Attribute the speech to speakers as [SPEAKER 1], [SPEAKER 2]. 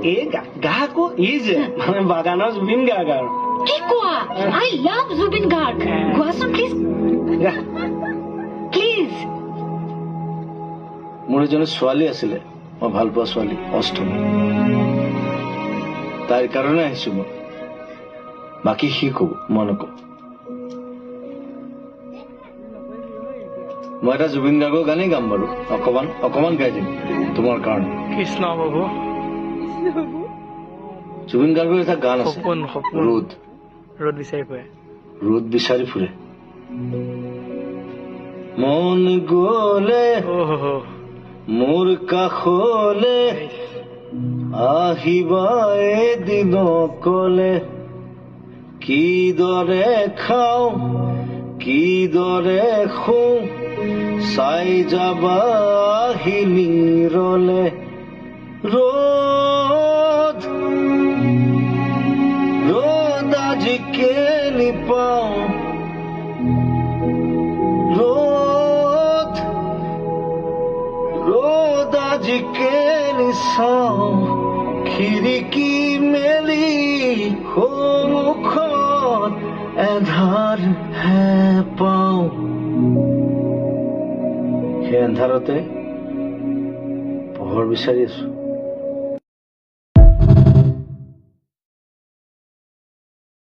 [SPEAKER 1] এই গা আকৌ ই যে মানে বাগানৰ জুবিন গাৰ্গ আৰু
[SPEAKER 2] কি কোৱা আই লাভ জুবিন গাৰ্গ গোৱাচোন প্লিজ প্লিজ
[SPEAKER 3] মোৰ এজনী ছোৱালী আছিলে মই ভাল পোৱা ছোৱালী অষ্টমী তাইৰ কাৰণে আহিছো মই বাকী সি কব মই নকওঁ মই এটা জুবিন গাৰ্গৰ গানেই গাম বাৰু অকমান গাই দিম তোমাৰ কাৰণে
[SPEAKER 4] কৃষ্ণ বাবু
[SPEAKER 3] জুবিন গাৰ্গৰ এটা গান আছে ৰোদ
[SPEAKER 4] ৰ'দ বিচাৰি ফুৰে
[SPEAKER 3] মন গলে মোৰ কাষলে আহিবা এদিন কলে কিদৰে খাওঁ কিদৰে শুওঁ চাই যাবা হিলিৰলে ৰ'দ ৰ'দ আজি কেনি পাওঁ ৰ'দ ৰ'দ আজি কেনি চাওঁ খিৰিকী মেলি সন্মুখত এন্ধাৰ হে পাওঁ সেই এন্ধাৰতে পোহৰ বিচাৰি আছো